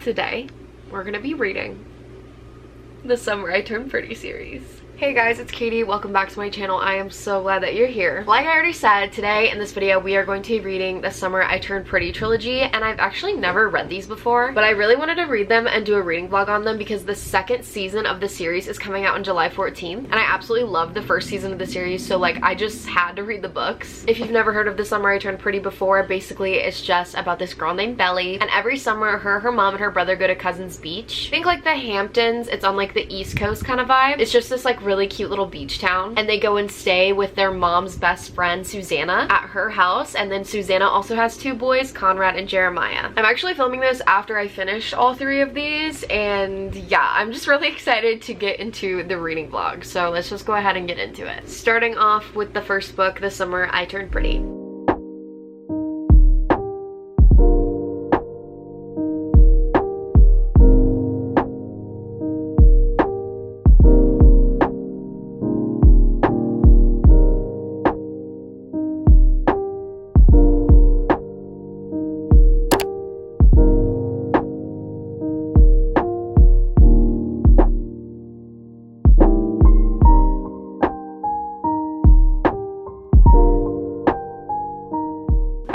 Today, we're gonna be reading the Summer I Turned Pretty series. Hey guys, it's Katie. Welcome back to my channel. I am so glad that you're here. Like I already said, today in this video we are going to be reading the Summer I Turned Pretty trilogy, and I've actually never read these before, but I really wanted to read them and do a reading vlog on them because the second season of the series is coming out on July 14th, and I absolutely love the first season of the series, so like I just had to read the books. If you've never heard of the Summer I Turned Pretty before, basically it's just about this girl named Belly, and every summer her mom and her brother go to Cousins Beach. Think like the Hamptons. It's on like the East Coast kind of vibe. It's just this like really cute little beach town, and they go and stay with their mom's best friend Susanna at her house, and then Susanna also has two boys, Conrad and Jeremiah. I'm actually filming this after I finished all three of these, and yeah, I'm just really excited to get into the reading vlog, so let's just go ahead and get into it. Starting off with the first book, The Summer I Turned Pretty.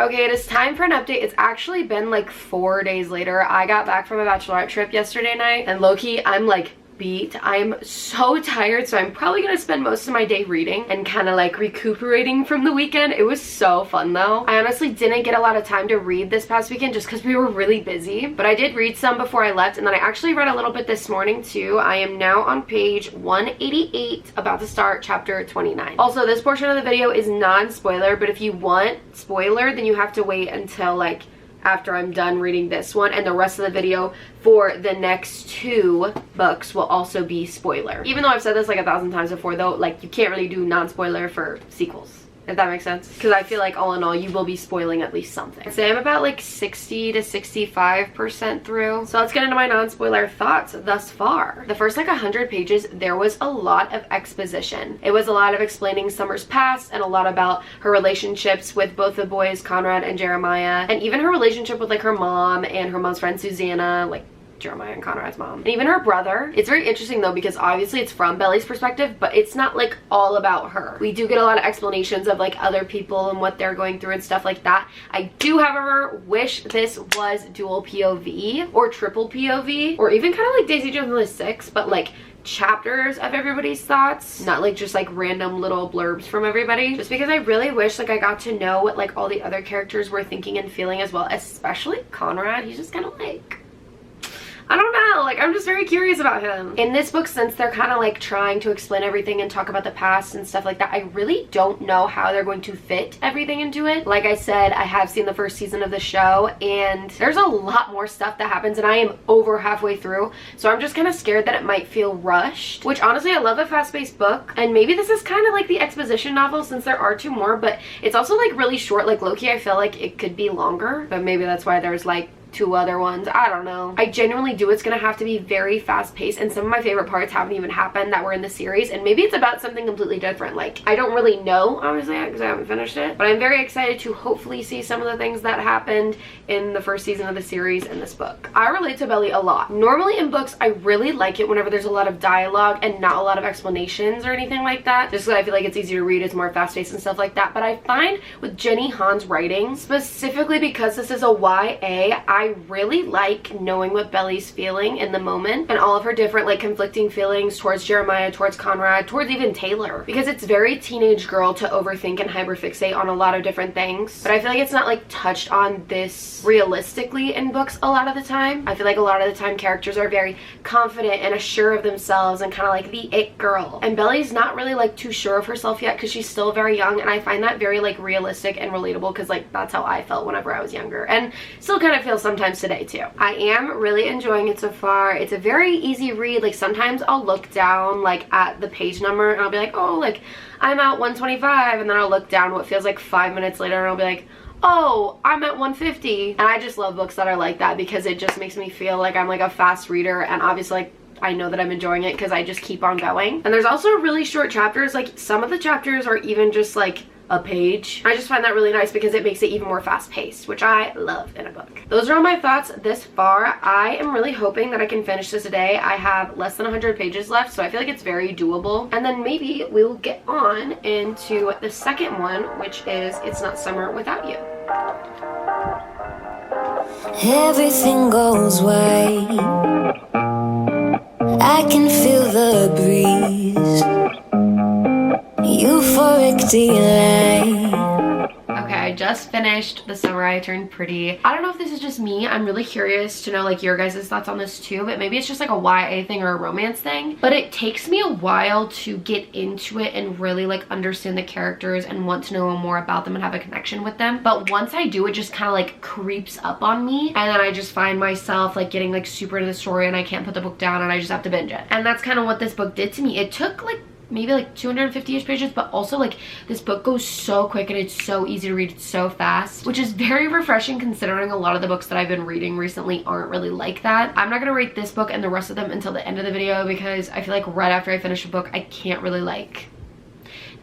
Okay, it is time for an update. It's actually been like 4 days later. I got back from a bachelorette trip yesterday night, and low-key, I'm like beat. I'm so tired, so I'm probably gonna spend most of my day reading and kind of like recuperating from the weekend. It was so fun though. I honestly didn't get a lot of time to read this past weekend just because we were really busy, but I did read some before I left, and then I actually read a little bit this morning too. I am now on page 188, about to start chapter 29. Also, this portion of the video is non-spoiler, but if you want spoiler, then you have to wait until like after I'm done reading this one, and the rest of the video for the next two books will also be spoiler. Even though I've said this like 1,000 times before though, like you can't really do non-spoiler for sequels, if that makes sense, because I feel like all in all you will be spoiling at least something. So I'm about like 60 to 65% through, so let's get into my non-spoiler thoughts thus far. The first like 100 pages, there was a lot of exposition. It was a lot of explaining Summer's past and a lot about her relationships with both the boys, Conrad and Jeremiah, and even her relationship with like her mom and her mom's friend Susanna, like Jeremiah and Conrad's mom, and even her brother. It's very interesting though because obviously it's from Belly's perspective, but it's not like all about her. We do get a lot of explanations of like other people and what they're going through and stuff like that. I do however wish this was dual POV or triple POV, or even kind of like Daisy Jones and the Six, but like chapters of everybody's thoughts, not like just like random little blurbs from everybody, just because I really wish like I got to know what like all the other characters were thinking and feeling as well, especially Conrad. He's just kind of like, I don't know, like I'm just very curious about him. In this book, since they're kind of like trying to explain everything and talk about the past and stuff like that, I really don't know how they're going to fit everything into it. Like I said, I have seen the first season of the show, and there's a lot more stuff that happens, and I am over halfway through, so I'm just kind of scared that it might feel rushed, which honestly I love a fast-paced book, and maybe this is kind of like the exposition novel since there are two more, but it's also like really short. Like low-key I feel like it could be longer, but maybe that's why there's like two other ones. I don't know. I genuinely do. It's gonna have to be very fast paced, and some of my favorite parts haven't even happened that were in the series, and maybe it's about something completely different. Like I don't really know obviously because I haven't finished it, but I'm very excited to hopefully see some of the things that happened in the first season of the series in this book. I relate to Belly a lot. Normally in books I really like it whenever there's a lot of dialogue and not a lot of explanations or anything like that, just because I feel like it's easier to read, it's more fast paced and stuff like that. But I find with Jenny Han's writing, specifically because this is a YA, I really like knowing what Belly's feeling in the moment and all of her different like conflicting feelings towards Jeremiah, towards Conrad, towards even Taylor, because it's very teenage girl to overthink and hyperfixate on a lot of different things. But I feel like it's not like touched on this realistically in books a lot of the time. I feel like a lot of the time characters are very confident and assured of themselves and kind of like the it girl, and Belly's not really like too sure of herself yet because she's still very young, and I find that very like realistic and relatable because like that's how I felt whenever I was younger, and still kind of feel sometimes today too. I am really enjoying it so far. It's a very easy read. Like sometimes I'll look down like at the page number and I'll be like, oh, like I'm at 125, and then I'll look down what feels like 5 minutes later and I'll be like, oh, I'm at 150. And I just love books that are like that because it just makes me feel like I'm like a fast reader, and obviously like I know that I'm enjoying it because I just keep on going. And there's also really short chapters. Like some of the chapters are even just like a page. I just find that really nice because it makes it even more fast-paced, which I love in a book. Those are all my thoughts this far. I am really hoping that I can finish this today. I have less than 100 pages left, so I feel like it's very doable. And then maybe we'll get on into the second one, which is It's Not Summer Without You. Everything goes right. I can feel the breeze. Euphoric delight. Okay, I just finished The Summer I Turned Pretty. I don't know if this is just me. I'm really curious to know like your guys' thoughts on this too, but maybe it's just like a YA thing or a romance thing. But it takes me a while to get into it and really like understand the characters and want to know more about them and have a connection with them. But once I do, it just kind of like creeps up on me, and then I just find myself like getting like super into the story and I can't put the book down and I just have to binge it. And that's kind of what this book did to me. It took like maybe like 250-ish pages, but also like this book goes so quick and it's so easy to read so fast, which is very refreshing considering a lot of the books that I've been reading recently aren't really like that. I'm not gonna rate this book and the rest of them until the end of the video because I feel like right after I finish a book I can't really like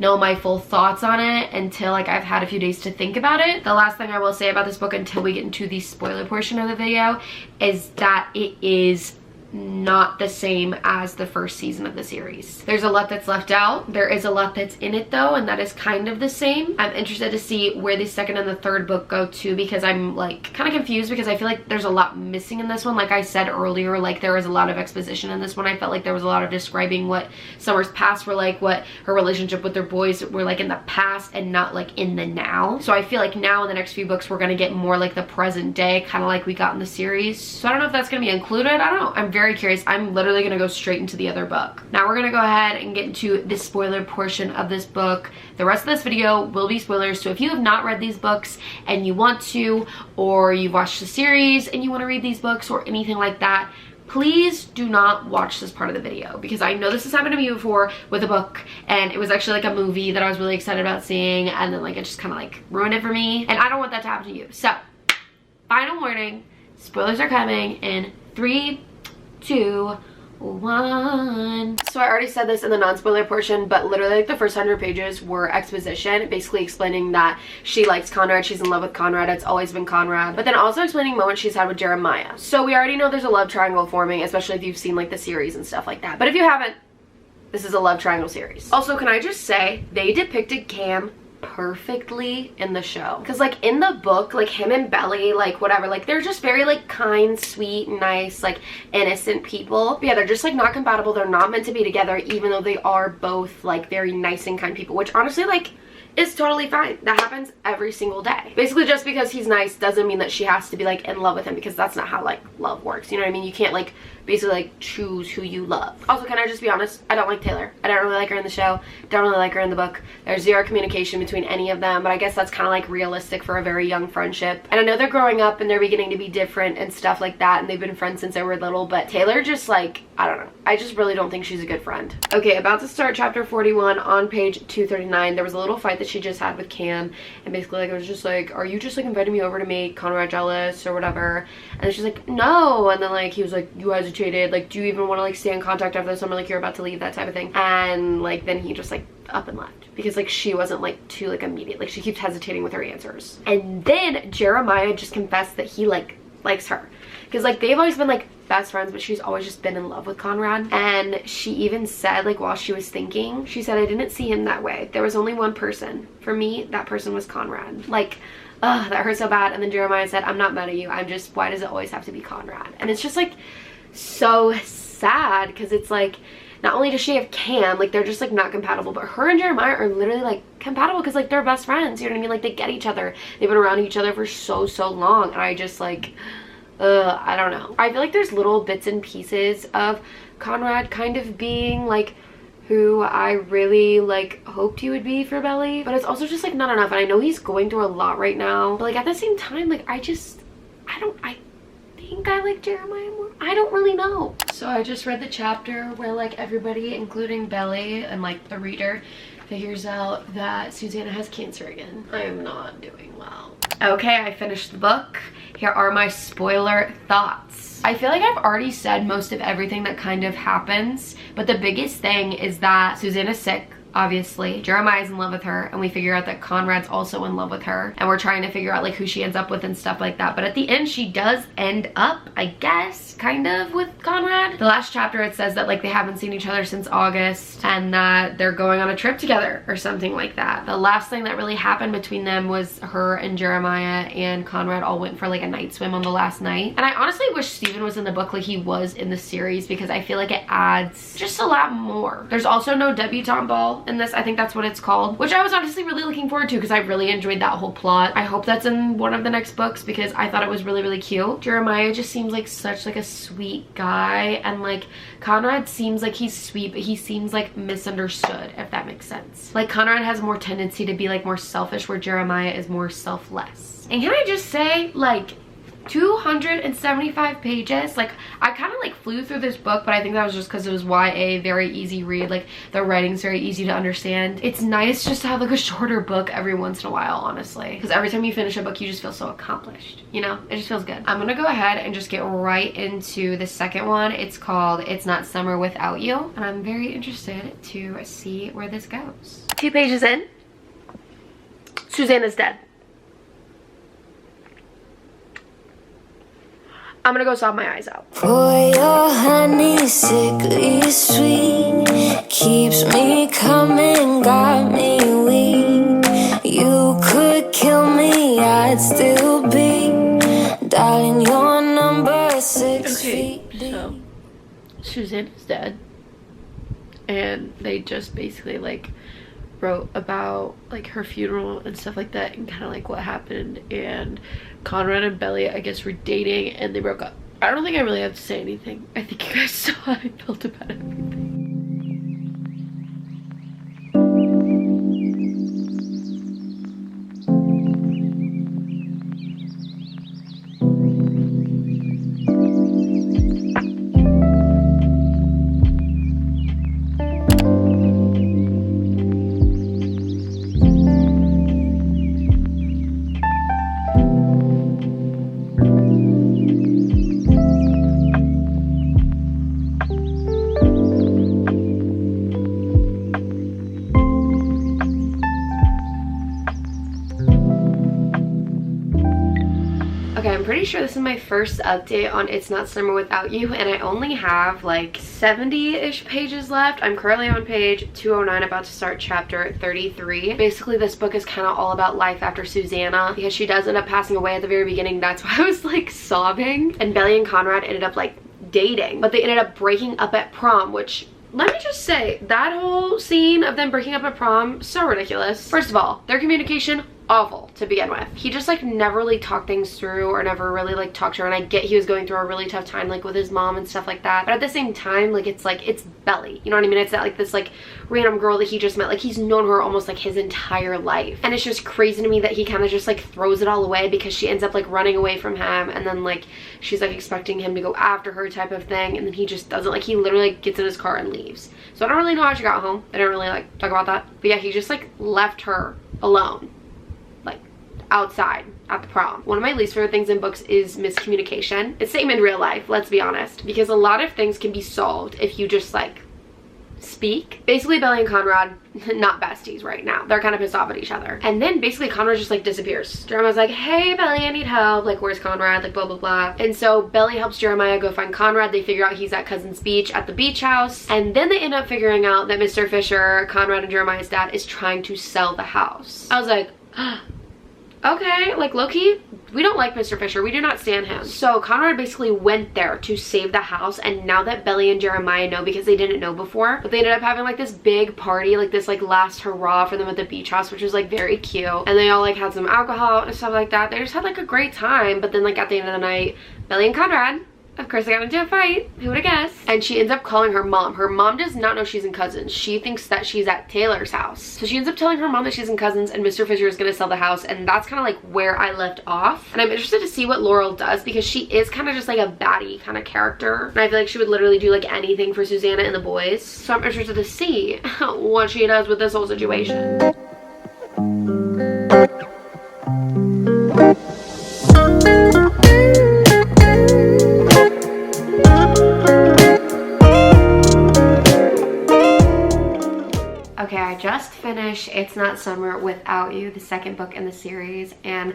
know my full thoughts on it until like I've had a few days to think about it. The last thing I will say about this book until we get into the spoiler portion of the video is that it is not the same as the first season of the series. There's a lot that's left out. There is a lot that's in it though, and that is kind of the same. I'm interested to see where the second and the third book go to because I'm like kind of confused because I feel like there's a lot missing in this one. Like I said earlier, like there was a lot of exposition in this one. I felt like there was a lot of describing what Summer's past were like, what her relationship with their boys were like in the past and not like in the now. So I feel like now in the next few books we're gonna get more like the present day, kind of like we got in the series. So I don't know if that's gonna be included. I don't know. I'm very curious. I'm literally gonna go straight into the other book. Now we're gonna go ahead and get into the spoiler portion of this book. The rest of this video will be spoilers, so if you have not read these books and you want to, or you've watched the series and you want to read these books or anything like that, please do not watch this part of the video because I know this has happened to me before with a book and it was actually like a movie that I was really excited about seeing and then like it just kind of like ruined it for me, and I don't want that to happen to you. So final warning, spoilers are coming in 3, 2, 1. So I already said this in the non-spoiler portion, but literally like the first 100 pages were exposition, basically explaining that she likes Conrad, she's in love with Conrad, it's always been Conrad, but then also explaining moments she's had with Jeremiah. So we already know there's a love triangle forming, especially if you've seen like the series and stuff like that, but if you haven't, this is a love triangle series. Also, can I just say, they depicted Cam perfectly in the show, because like in the book, like him and Belly, like whatever, like they're just very like kind, sweet, nice, like innocent people, but yeah, they're just like not compatible. They're not meant to be together, even though they are both like very nice and kind people, which honestly like is totally fine. That happens every single day. Basically, just because he's nice doesn't mean that she has to be like in love with him, because that's not how like love works, you know what I mean? You can't like basically like choose who you love. Also, can I just be honest, I don't like Taylor. I don't really like her in the show, don't really like her in the book. There's zero communication between any of them, but I guess that's kind of like realistic for a very young friendship, and I know they're growing up and they're beginning to be different and stuff like that, and they've been friends since they were little, but Taylor just like, I don't know, I just really don't think she's a good friend. Okay, about to start chapter 41 on page 239. There was a little fight that she just had with Cam, and basically like it was just like, are you just like inviting me over to make Conrad jealous or whatever? And then she's like, no, and then like he was like, you hesitated, like do you even want to like stay in contact after the summer, like you're about to leave, that type of thing. And like then he just like up and left because like she wasn't like too like immediate, like she keeps hesitating with her answers. And then Jeremiah just confessed that he like likes her, because like they've always been like best friends, but she's always just been in love with Conrad. And she even said, like while she was thinking, she said, I didn't see him that way. There was only one person. For me, that person was Conrad. Like, ugh, that hurt so bad. And then Jeremiah said, I'm not mad at you, I'm just, why does it always have to be Conrad? And it's just like so sad, because it's like, not only does she have Cam, like they're just like not compatible, but her and Jeremiah are literally like compatible because like they're best friends, you know what I mean? Like they get each other, they've been around each other for so long, and I just like, I don't know. I feel like there's little bits and pieces of Conrad kind of being like who I really like hoped he would be for Belly, but it's also just like not enough. And I know he's going through a lot right now, but like at the same time, like I think I like Jeremiah more. I don't really know. So I just read the chapter where like everybody, including Belly and like the reader, figures out that Susanna has cancer again. I am not doing well. Okay, I finished the book. Here are my spoiler thoughts. I feel like I've already said most of everything that kind of happens, but the biggest thing is that Susanna's sick. obviously. Jeremiah's in love with her, and we figure out that Conrad's also in love with her, and we're trying to figure out like who she ends up with and stuff like that. But at the end, she does end up, I guess, kind of with Conrad. The last chapter, it says that like they haven't seen each other since August, and that they're going on a trip together or something like that. The last thing that really happened between them was her and Jeremiah and Conrad all went for like a night swim on the last night. And I honestly wish Steven was in the book like he was in the series, because I feel like it adds just a lot more. There's also no debutante ball in this. I think that's what it's called, which I was honestly really looking forward to because I really enjoyed that whole plot. I hope that's in one of the next books because I thought it was really, really cute. Jeremiah just seems like such like a sweet guy, and like Conrad seems like he's sweet, but he seems like misunderstood, if that makes sense. Like Conrad has more tendency to be like more selfish, where Jeremiah is more selfless. And can I just say, like, 275 pages. Like, I kind of like flew through this book, but I think that was just because it was YA, very easy read. Like, the writing's very easy to understand. It's nice just to have like a shorter book every once in a while, honestly, because every time you finish a book you just feel so accomplished, you know? It just feels good. I'm gonna go ahead and just get right into the second one. It's called It's Not Summer Without You, and I'm very interested to see where this goes. 2 pages in, Susanna's dead. I'm gonna go sob my eyes out. For your honey, sickly sweet, keeps me coming, got me weak. You could kill me, I'd still be, darling, your number 6 feet deep. So Susanna's dead, and they just basically like wrote about like her funeral and stuff like that, and kind of like what happened. And Conrad and Belly, I guess, were dating and they broke up. I don't think I really have to say anything. I think you guys saw how I felt about everything. Pretty sure this is my first update on It's Not Summer Without You, and I only have like 70-ish pages left. I'm currently on page 209, about to start chapter 33. Basically, this book is kind of all about life after Susanna, because she does end up passing away at the very beginning. That's why I was like sobbing. And Belly and Conrad ended up like dating, but they ended up breaking up at prom, which, let me just say, that whole scene of them breaking up at prom, so ridiculous. First of all, their communication, awful to begin with. He just like never really talked things through, or never really like talked to her. And I get he was going through a really tough time like with his mom and stuff like that, but at the same time, like it's Belly, you know what I mean? It's not like this like random girl that he just met. Like, he's known her almost like his entire life, and it's just crazy to me that he kind of just like throws it all away because she ends up like running away from him, and then like she's like expecting him to go after her type of thing, and then he just doesn't. Like, he literally like, gets in his car and leaves. So I don't really know how she got home. I don't really like talk about that, but yeah, he just like left her alone outside at the prom. One of my least favorite things in books is miscommunication. It's same in real life, let's be honest, because a lot of things can be solved if you just like speak. Basically, Belly and Conrad, not besties right now. They're kind of pissed off at each other. And then basically Conrad just like disappears. Jeremiah's like, hey Belly, I need help. Like, where's Conrad? Like, blah, blah, blah. And so Belly helps Jeremiah go find Conrad. They figure out he's at Cousin's Beach at the beach house. And then they end up figuring out that Mr. Fisher, Conrad and Jeremiah's dad, is trying to sell the house. I was like, okay, like low-key, we don't like Mr. Fisher. We do not stand him. So Conrad basically went there to save the house, and now that Belly and Jeremiah know, because they didn't know before, but they ended up having like this big party, like this like last hurrah for them at the beach house, which was like very cute. And they all like had some alcohol and stuff like that. They just had like a great time. But then like at the end of the night, Belly and Conrad, of course, they got into a fight. Who would have guessed? And she ends up calling her mom. Her mom does not know she's in Cousins. She thinks that she's at Taylor's house. So she ends up telling her mom that she's in Cousins, and Mr. Fisher is going to sell the house. And that's kind of like where I left off. And I'm interested to see what Laurel does, because she is kind of just like a baddie kind of character. And I feel like she would literally do like anything for Susanna and the boys. So I'm interested to see what she does with this whole situation. Okay, I just finished It's Not Summer Without You, the second book in the series, and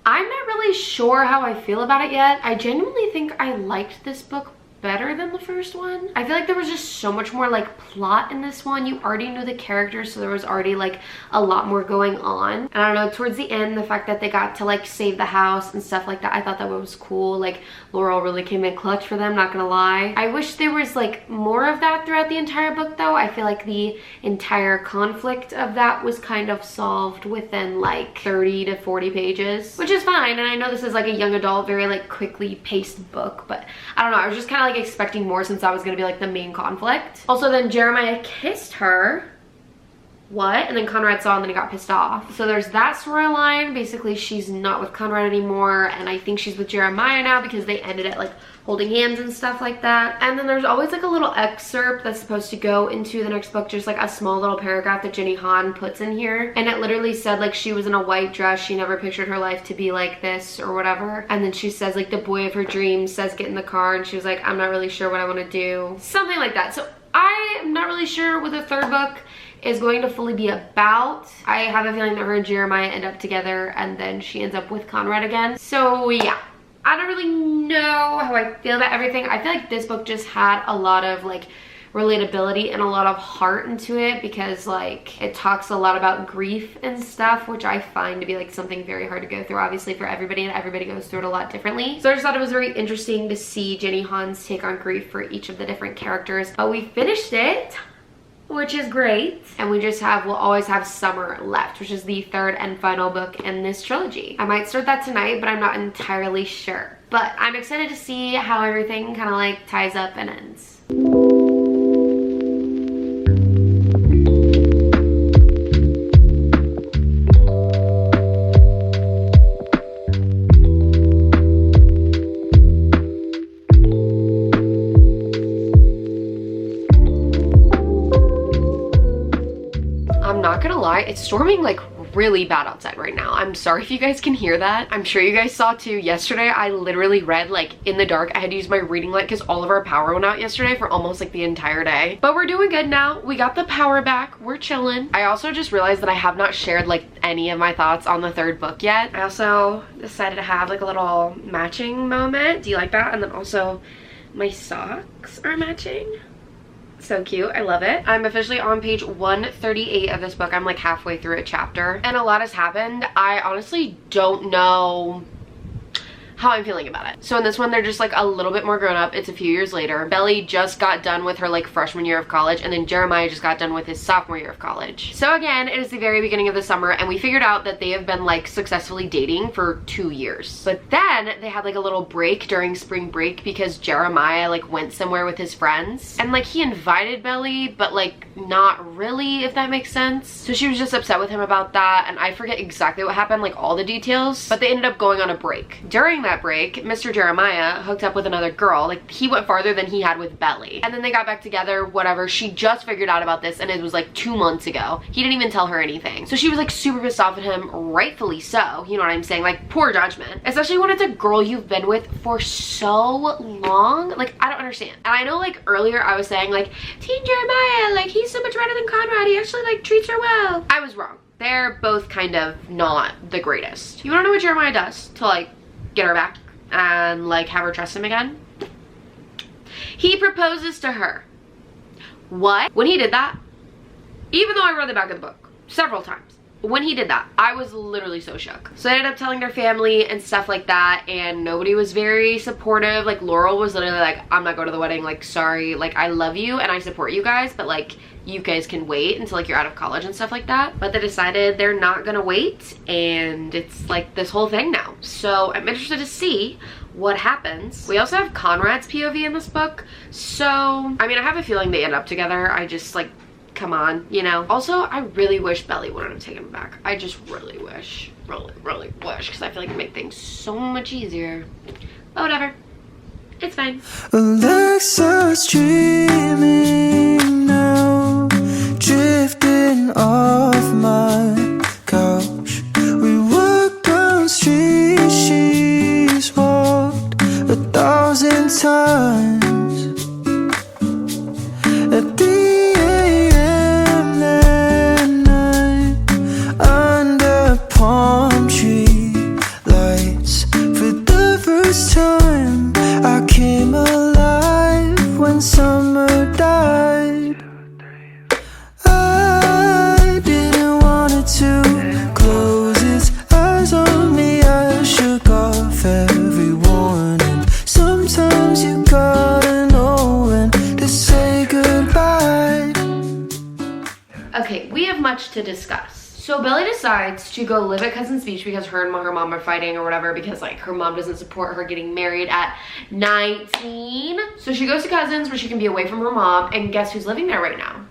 I'm not really sure how I feel about it yet. I genuinely think I liked this book better than the first one. I feel like there was just so much more like plot in this one. You already knew the characters, so there was already like a lot more going on. And I don't know, towards the end, the fact that they got to like save the house and stuff like that, I thought that was cool. Like Laurel really came in clutch for them, not gonna lie. I wish there was like more of that throughout the entire book though. I feel like the entire conflict of that was kind of solved within like 30 to 40 pages, which is fine. And I know this is like a young adult, very like quickly paced book, but I don't know, I was just kind of like expecting more since that was gonna be like the main conflict. Also, then Jeremiah kissed her. What? And then Conrad saw and then he got pissed off. So there's that storyline. Basically, she's not with Conrad anymore, and I think she's with Jeremiah now because they ended it like holding hands and stuff like that. And then there's always like a little excerpt that's supposed to go into the next book, just like a small little paragraph that Jenny Han puts in here. And it literally said like she was in a white dress, she never pictured her life to be like this or whatever. And then she says like the boy of her dreams says get in the car, and she was like, I'm not really sure what I want to do. Something like that. So I am not really sure what the third book is going to fully be about. I have a feeling that her and Jeremiah end up together and then she ends up with Conrad again. So yeah, I don't really know how I feel about everything. I feel like this book just had a lot of like relatability and a lot of heart into it because like it talks a lot about grief and stuff, which I find to be like something very hard to go through obviously for everybody, and everybody goes through it a lot differently. So I just thought it was very interesting to see Jenny Han's take on grief for each of the different characters. But we finished it, which is great. And we just have, we'll always have Summer left, which is the third and final book in this trilogy. I might start that tonight, but I'm not entirely sure. But I'm excited to see how everything kind of like ties up and ends. It's storming like really bad outside right now. I'm sorry if you guys can hear that. I'm sure you guys saw too. Yesterday I literally read like in the dark. I had to use my reading light because all of our power went out yesterday for almost like the entire day. But we're doing good now. We got the power back. We're chilling. I also just realized that I have not shared like any of my thoughts on the third book yet. I also decided to have like a little matching moment. Do you like that? And then also my socks are matching. So cute. I love it. I'm officially on page 138 of this book. I'm like halfway through a chapter and a lot has happened. I honestly don't know how I'm feeling about it. So in this one, they're just like a little bit more grown up. It's a few years later. Belly just got done with her like freshman year of college, and then Jeremiah just got done with his sophomore year of college. So again, it is the very beginning of the summer, and we figured out that they have been like successfully dating for 2 years. But then they had like a little break during spring break because Jeremiah like went somewhere with his friends, and like he invited Belly, but like not really, if that makes sense. So she was just upset with him about that, and I forget exactly what happened, like all the details, but they ended up going on a break. During that break, Mr. Jeremiah hooked up with another girl. Like he went farther than he had with Belly, and then they got back together, whatever. She just figured out about this, and it was like 2 months ago. He didn't even tell her anything, so she was like super pissed off at him, rightfully so. You know what I'm saying? Like poor judgment, especially when it's a girl you've been with for so long. Like I don't understand. And I know like earlier I was saying like Teen Jeremiah, like he's so much better than Conrad, he actually like treats her well. I was wrong. They're both kind of not the greatest. You wanna know what Jeremiah does to like get her back and like have her trust him again? He proposes to her. What? When he did that, even though I read the back of the book several times, when he did that, I was literally so shook. So I ended up telling their family and stuff like that, and nobody was very supportive. Like Laurel was literally like, I'm not going to the wedding, like sorry, like I love you and I support you guys, but like you guys can wait until like you're out of college and stuff like that. But they decided they're not gonna wait, and it's like this whole thing now. So I'm interested to see what happens. We also have Conrad's POV in this book, so I mean I have a feeling they end up together. I just like, come on, you know. Also, I really wish Belly wouldn't have taken him back. I just really wish, really wish, because I feel like it'd make things so much easier. But whatever, it's fine. Alexa's dreaming now, drifting off my couch. We walked down streets she's walked 1,000 times. At the AM when summer died. I didn't want it to close its eyes on me. I shook off every warning. Sometimes you gotta know when to say goodbye. Okay, we have much to discuss. So Belly decides to go live at Cousin's Beach because her and her mom are fighting or whatever, because like her mom doesn't support her getting married at 19. So she goes to Cousin's where she can be away from her mom, and guess who's living there right now?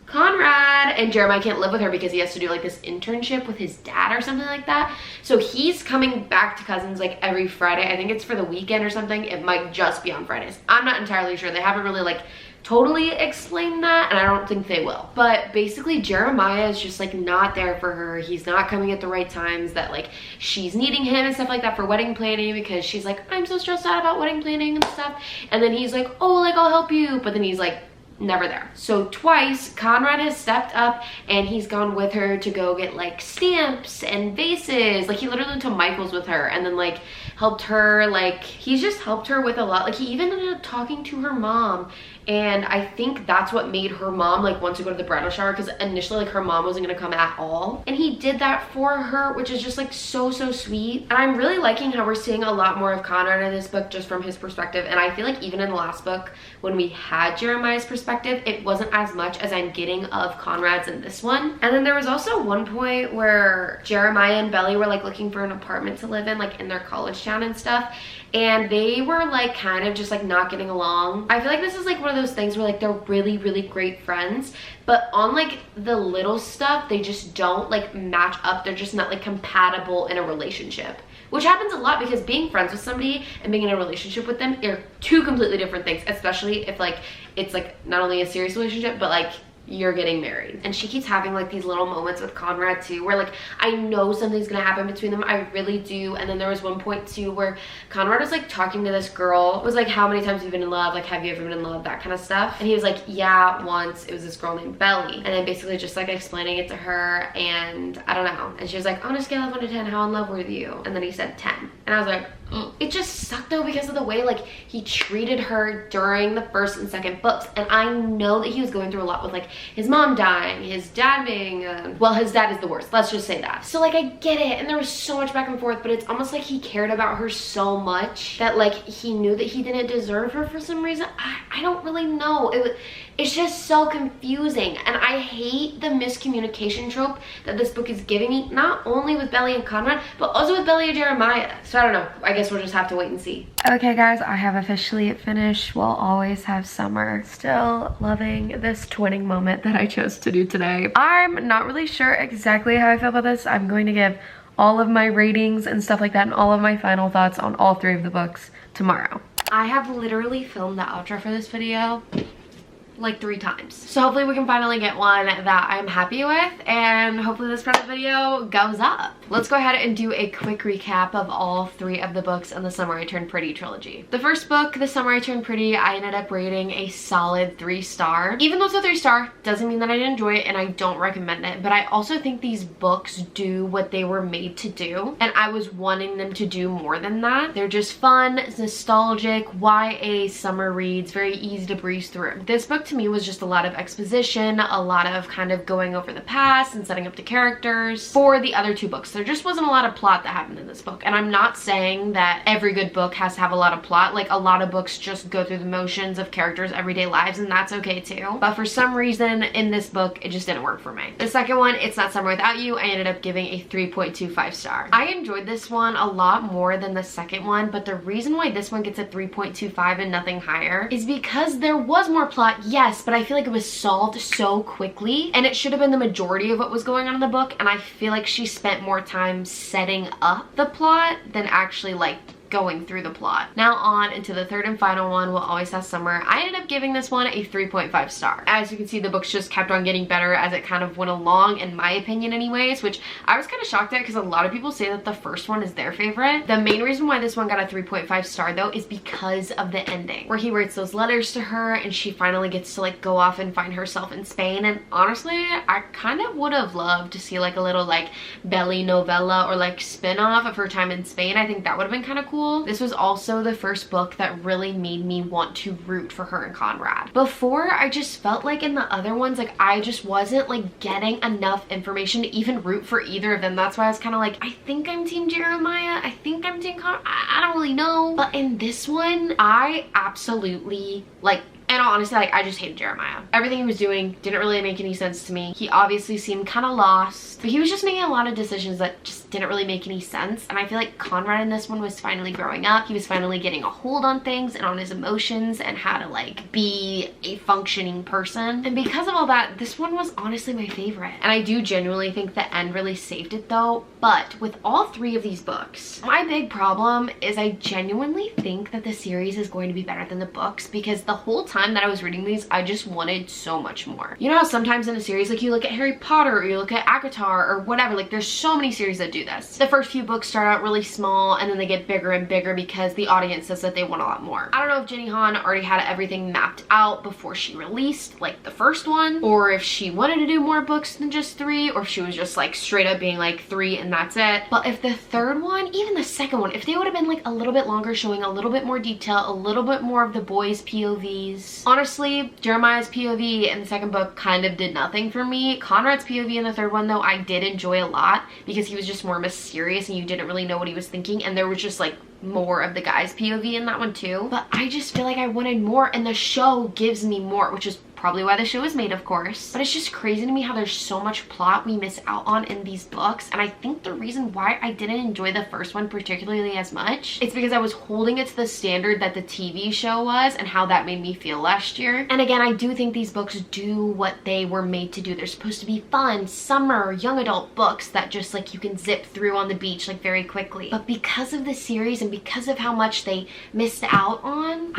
Conrad. And Jeremiah can't live with her because he has to do like this internship with his dad or something like that. So he's coming back to Cousins like every Friday. I think it's for the weekend or something. It might just be on Fridays. I'm not entirely sure. They haven't really like totally explained that, and I don't think they will. But basically Jeremiah is just like not there for her. He's not coming at the right times that like she's needing him and stuff like that for wedding planning, because she's like, I'm so stressed out about wedding planning and stuff. And then he's like, oh, like I'll help you, but then he's like never there. So twice Conrad has stepped up and he's gone with her to go get like stamps and vases. Like he literally went to Michael's with her and then like helped her, like he's just helped her with a lot. Like he even ended up talking to her mom, and I think that's what made her mom like want to go to the bridal shower, because initially like her mom wasn't gonna come at all, and he did that for her, which is just like so sweet. And I'm really liking how we're seeing a lot more of Conrad in this book just from his perspective. And I feel like even in the last book when we had Jeremiah's perspective, it wasn't as much as I'm getting of Conrad's in this one. And then there was also one point where Jeremiah and Belly were like looking for an apartment to live in, like in their college town and stuff, and they were like kind of just like not getting along. I feel like this is like one of those things where like they're really great friends, but on like the little stuff they just don't like match up. They're just not like compatible in a relationship, which happens a lot, because being friends with somebody and being in a relationship with them are two completely different things, especially if like it's like not only a serious relationship but like you're getting married. And she keeps having like these little moments with Conrad too, where like I know something's gonna happen between them, I really do. And then there was one point too where Conrad was like talking to this girl. It was like, how many times have you been in love, like have you ever been in love, that kind of stuff. And he was like, yeah, once. It was this girl named Belly. And then basically just like explaining it to her, and I don't know, and she was like, on a scale of 1 to 10, how in love were you? And then he said 10, and I was like, it just sucked though, because of the way like he treated her during the first and second books. And I know that he was going through a lot with like his mom dying, his dad being well, his dad is the worst, let's just say that. So like I get it, and there was so much back and forth, but it's almost like he cared about her so much that like he knew that he didn't deserve her for some reason. I don't really know. It's just so confusing, and I hate the miscommunication trope that this book is giving me, not only with Belly and Conrad, but also with Belly and Jeremiah. So I don't know, I guess we'll just have to wait and see. Okay guys, I have officially finished We'll Always Have Summer. Still loving this twinning moment that I chose to do today. I'm not really sure exactly how I feel about this. I'm going to give all of my ratings and stuff like that and all of my final thoughts on all 3 of the books tomorrow. I have literally filmed the outro for this video like 3 times. So hopefully we can finally get one that I'm happy with, and hopefully this part of the video goes up. Let's go ahead and do a quick recap of all 3 of the books in the Summer I Turned Pretty trilogy. The first book, The Summer I Turned Pretty, I ended up rating a solid 3-star. Even though it's a 3-star, doesn't mean that I didn't enjoy it and I don't recommend it, but I also think these books do what they were made to do, and I was wanting them to do more than that. They're just fun, nostalgic, YA summer reads, very easy to breeze through. This book to me was just a lot of exposition, a lot of kind of going over the past and setting up the characters. For the other 2 books, there just wasn't a lot of plot that happened in this book. And I'm not saying that every good book has to have a lot of plot. Like a lot of books just go through the motions of characters' everyday lives, and that's okay too. But for some reason in this book, it just didn't work for me. The second one, It's Not Summer Without You, I ended up giving a 3.25 star. I enjoyed this one a lot more than the second one, but the reason why this one gets a 3.25 and nothing higher is because there was more plot, yes, but I feel like it was solved so quickly, and it should have been the majority of what was going on in the book, and I feel like she spent more time setting up the plot than actually like going through the plot. Now on into the third and final one, We'll Always Have Summer. I ended up giving this one a 3.5 star. As you can see, the books just kept on getting better as it kind of went along, in my opinion anyways, which I was kind of shocked at because a lot of people say that the first one is their favorite. The main reason why this one got a 3.5 star though is because of the ending, where he writes those letters to her and she finally gets to like go off and find herself in Spain. And honestly, I kind of would have loved to see like a little like Belly novella or like spin-off of her time in Spain. I think that would have been kind of cool. cool. This was also the first book that really made me want to root for her and Conrad. Before, I just felt like in the other ones, like I just wasn't like getting enough information to even root for either of them. That's why I was kind of like, I think I'm team Jeremiah, I think I'm team Conrad, I don't really know. But in this one, I absolutely like, and honestly, like, I just hated Jeremiah. Everything he was doing didn't really make any sense to me. He obviously seemed kind of lost, but he was just making a lot of decisions that just didn't really make any sense. And I feel like Conrad in this one was finally growing up. He was finally getting a hold on things and on his emotions and how to like be a functioning person. And because of all that, this one was honestly my favorite. And I do genuinely think the end really saved it though. But with all three of these books, my big problem is I genuinely think that the series is going to be better than the books, because the whole time that I was reading these, I just wanted so much more. You know how sometimes in a series, like you look at Harry Potter or you look at ACOTAR or whatever, like there's so many series that do this. The first few books start out really small and then they get bigger and bigger because the audience says that they want a lot more. I don't know if Jenny Han already had everything mapped out before she released like the first one, or if she wanted to do more books than just 3, or if she was just like straight up being like 3 and that's it. But if the third one, even the second one, if they would have been like a little bit longer, showing a little bit more detail, a little bit more of the boys' POVs. Honestly, Jeremiah's POV in the second book kind of did nothing for me. Conrad's POV in the third one though, I did enjoy a lot because he was just more mysterious and you didn't really know what he was thinking, and there was just like more of the guy's POV in that one too. But I just feel like I wanted more, and the show gives me more, which is probably why the show was made, of course. But it's just crazy to me how there's so much plot we miss out on in these books, and I think the reason why I didn't enjoy the first one particularly as much, it's because I was holding it to the standard that the TV show was and how that made me feel last year. And again, I do think these books do what they were made to do. They're supposed to be fun, summer, young adult books that just like you can zip through on the beach like very quickly. But because of the series and because of how much they missed out on,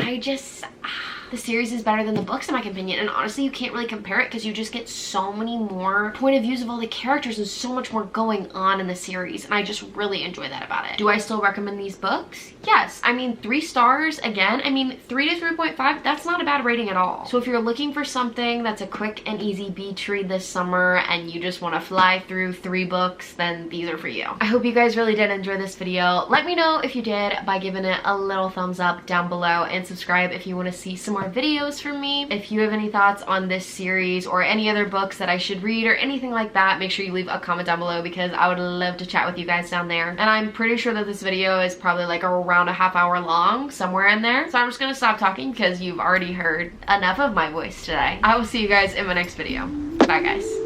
the series is better than the books in my opinion. And honestly, you can't really compare it because you just get so many more point of views of all the characters and so much more going on in the series, and I just really enjoy that about it. Do I still recommend these books? Yes. I mean, 3 stars, again, I mean 3 to 3.5, that's not a bad rating at all. So if you're looking for something that's a quick and easy beach read this summer and you just want to fly through 3 books, then these are for you. I hope you guys really did enjoy this video. Let me know if you did by giving it a little thumbs up down below, and subscribe if you want to see some more videos from me. If you have any thoughts on this series or any other books that I should read or anything like that, make sure you leave a comment down below because I would love to chat with you guys down there. And I'm pretty sure that this video is probably like around a half-hour long, somewhere in there. So I'm just gonna stop talking because you've already heard enough of my voice today. I will see you guys in my next video. Bye guys.